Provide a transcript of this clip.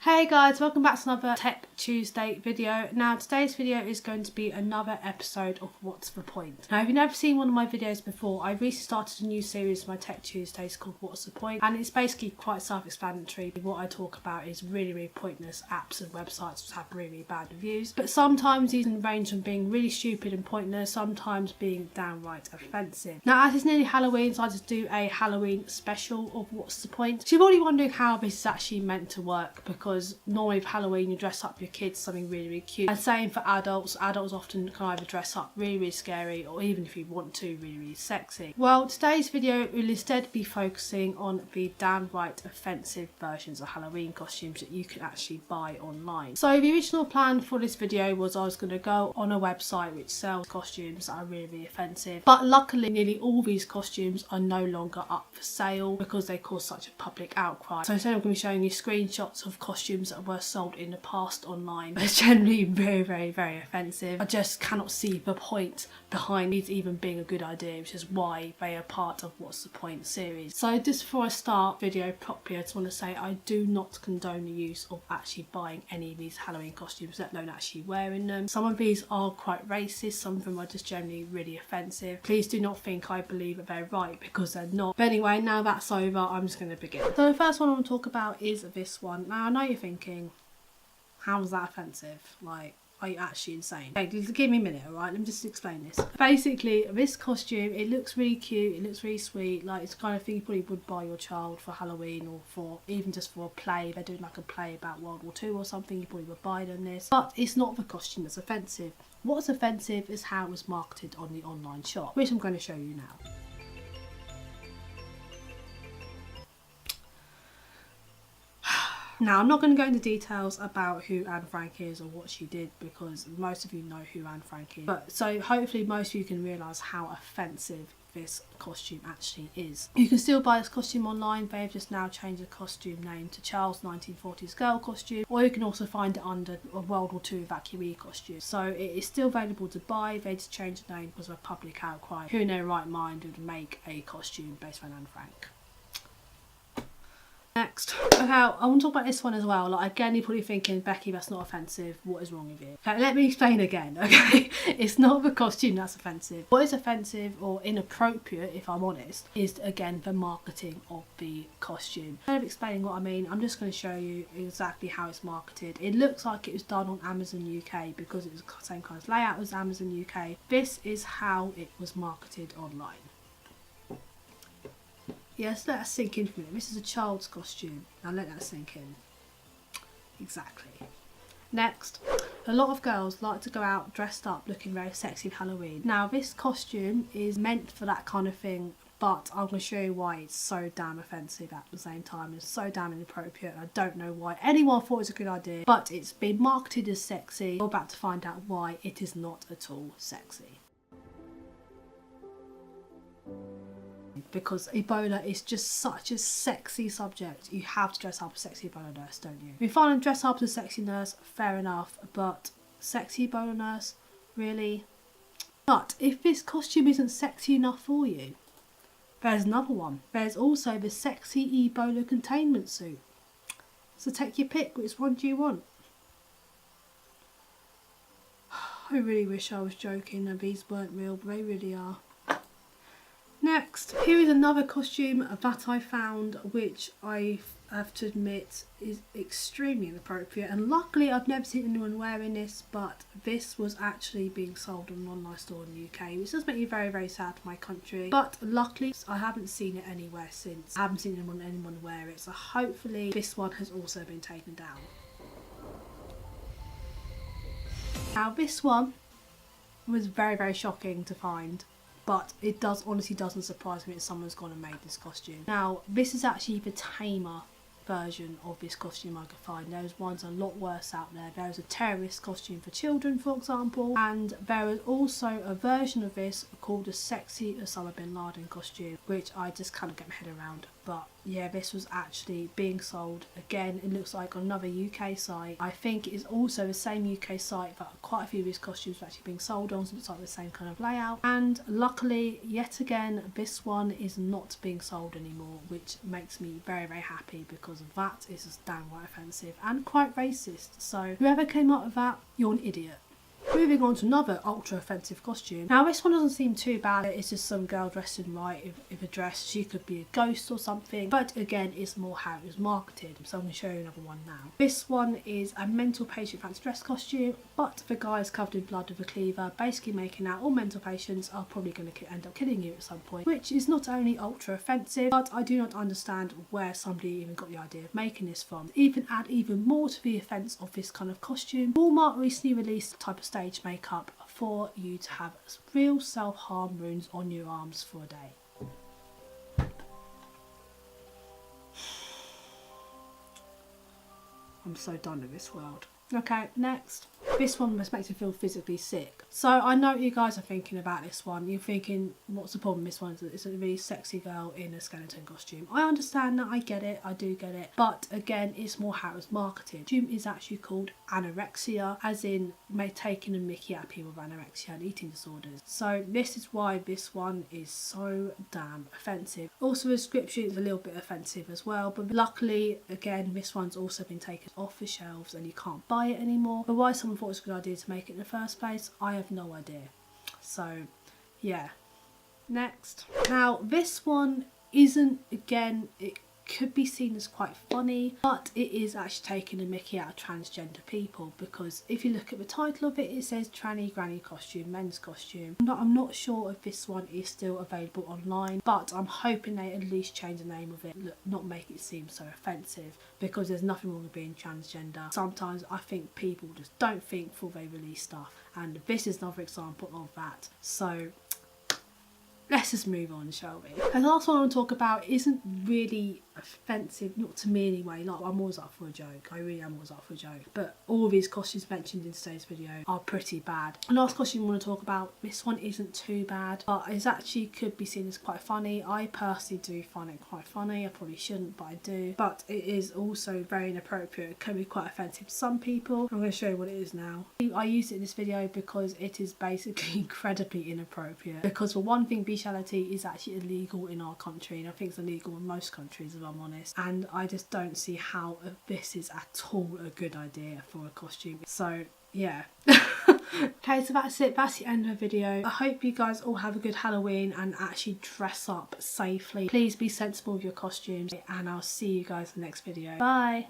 Hey guys, welcome back to another Tech Tuesday video. Now today's video is going to be another episode of What's the Point. Now if you've never seen one of my videos before, I recently started a new series of my Tech Tuesdays called What's the Point, and it's basically quite self-explanatory. What I talk about is really pointless apps and websites that have really bad reviews, but sometimes these can range from being really stupid and pointless, sometimes being downright offensive. Now as it's nearly Halloween, so I just do a Halloween special of What's the Point. So you're probably wondering how this is actually meant to work, because normally for Halloween you dress up your kids something really cute, and same for adults often can either dress up really scary, or even if you want to, really sexy. Well, today's video will instead be focusing on the downright offensive versions of Halloween costumes that you can actually buy online. So the original plan for this video was I was going to go on a website which sells costumes that are really offensive, but luckily nearly all these costumes are no longer up for sale because they caused such a public outcry. So instead I'm going to be showing you screenshots of costumes that were sold in the past online. It's generally very offensive. I just cannot see the point behind these even being a good idea, which is why they are part of What's the Point series. So just before I start video properly, I just want to say I do not condone the use of actually buying any of these Halloween costumes, let alone actually wearing them. Some of these are quite racist, some of them are just generally really offensive. Please do not think I believe that they're right, because they're not. But anyway, now that's over, I'm just going to begin. So the first one I want to talk about is this one. Now I know you're thinking, how is that offensive? Like, are you actually insane? Okay, give me a minute, alright? Let me just explain this. Basically, this costume, it looks really cute, it looks really sweet, like it's the kind of thing you probably would buy your child for Halloween, or for even just for a play. They're doing like a play about World War II or something, you probably would buy them this. But it's not the costume that's offensive. What's offensive is how it was marketed on the online shop, which I'm going to show you now. Now, I'm not going to go into details about who Anne Frank is or what she did, because most of you know who Anne Frank is. But so hopefully most of you can realise how offensive this costume actually is. You can still buy this costume online. They've just now changed the costume name to Charles 1940s Girl costume, or you can also find it under a World War II evacuee costume. So it is still available to buy. They just changed the name because of a public outcry. Who in their right mind would make a costume based on Anne Frank? Next, okay, I want to talk about this one as well. Like, again, you're probably thinking, Becky, that's not offensive. What is wrong with you? Okay, let me explain again, okay? It's not the costume that's offensive. What is offensive or inappropriate, if I'm honest, is, again, the marketing of the costume. Instead of explaining what I mean, I'm just going to show you exactly how it's marketed. It looks like it was done on Amazon UK because it was the same kind of layout as Amazon UK. This is how it was marketed online. Yes, let that sink in for a minute. This is a child's costume. Now let that sink in. Exactly. Next, a lot of girls like to go out dressed up looking very sexy for Halloween. Now this costume is meant for that kind of thing, but I'm going to show you why it's so damn offensive at the same time. It's so damn inappropriate, and I don't know why anyone thought it was a good idea, but it's been marketed as sexy. You're about to find out why it is not at all sexy. Because Ebola is just such a sexy subject. You have to dress up as a sexy Ebola nurse, don't you? If you find them dress up as a sexy nurse, fair enough, but sexy Ebola nurse? Really? But if this costume isn't sexy enough for you, there's another one. There's also the sexy Ebola containment suit. So take your pick, which one do you want? I really wish I was joking and these weren't real, but they really are. Next, here is another costume that I found, which I have to admit is extremely inappropriate, and luckily I've never seen anyone wearing this, but this was actually being sold on an online store in the UK, which does make me very sad for my country, but luckily I haven't seen it anywhere since. I haven't seen anyone wear it, so hopefully this one has also been taken down. Now this one was very shocking to find, but it honestly doesn't surprise me that someone's gone and made this costume. Now, this is actually the tamer version of this costume I could find. There's ones a lot worse out there. There is a terrorist costume for children, for example, and there is also a version of this called a sexy Osama bin Laden costume, which I just kind of get my head around. But yeah, this was actually being sold. Again, it looks like on another UK site. I think it is also the same UK site that quite a few of these costumes are actually being sold on, so it looks like the same kind of layout. And luckily, yet again, this one is not being sold anymore, which makes me very, very happy, because that is just downright offensive and quite racist. So whoever came up with that, you're an idiot. Moving on to another ultra offensive costume. Now this one doesn't seem too bad. It's just some girl dressed in white with a dress. She could be a ghost or something, but again, it's more how it was marketed. So I'm going to show you another one now. This one is a mental patient fancy dress costume, but the guy is covered in blood with a cleaver, basically making out all mental patients are probably going to end up killing you at some point, which is not only ultra offensive, but I do not understand where somebody even got the idea of making this from. Even add even more to the offence of this kind of costume, Walmart recently released a type of stage makeup for you to have real self-harm wounds on your arms for a day. I'm so done with this world. Okay, next. This one makes me feel physically sick. So I know what you guys are thinking about this one. You're thinking, what's the problem with this one? It's a really sexy girl in a skeleton costume. I understand that, I get it, I do get it. But again, it's more how it was marketed. The costume is actually called anorexia, as in taking a mickey at people with anorexia and eating disorders. So this is why this one is so damn offensive. Also the description is a little bit offensive as well, but luckily, again, this one's also been taken off the shelves and you can't buy it anymore. But why someone thought it was a good idea to make it in the first place, I have no idea. So yeah. Next. Now this one isn't, again, it could be seen as quite funny, but it is actually taking a mickey out of transgender people, because if you look at the title of it, it says tranny granny costume, men's costume. I'm not sure if this one is still available online, but I'm hoping they at least change the name of it, not make it seem so offensive, because there's nothing wrong with being transgender. Sometimes I think people just don't think before they release stuff, and this is another example of that. So let's just move on, shall we? And the last one I want to talk about isn't really offensive, not to me anyway. Like, I'm always up for a joke. I really am always up for a joke. But all of these costumes mentioned in today's video are pretty bad. The last costume I want to talk about, this one isn't too bad, but it actually could be seen as quite funny. I personally do find it quite funny. I probably shouldn't, but I do. But it is also very inappropriate. It can be quite offensive to some people. I'm going to show you what it is now. I used it in this video because it is basically incredibly inappropriate. Because for one thing, bestiality is actually illegal in our country, and I think it's illegal in most countries, if I'm honest, and I just don't see how this is at all a good idea for a costume. So yeah. Okay, so that's it. That's the end of the video. I hope you guys all have a good Halloween and actually dress up safely. Please be sensible with your costumes, and I'll see you guys in the next video. Bye.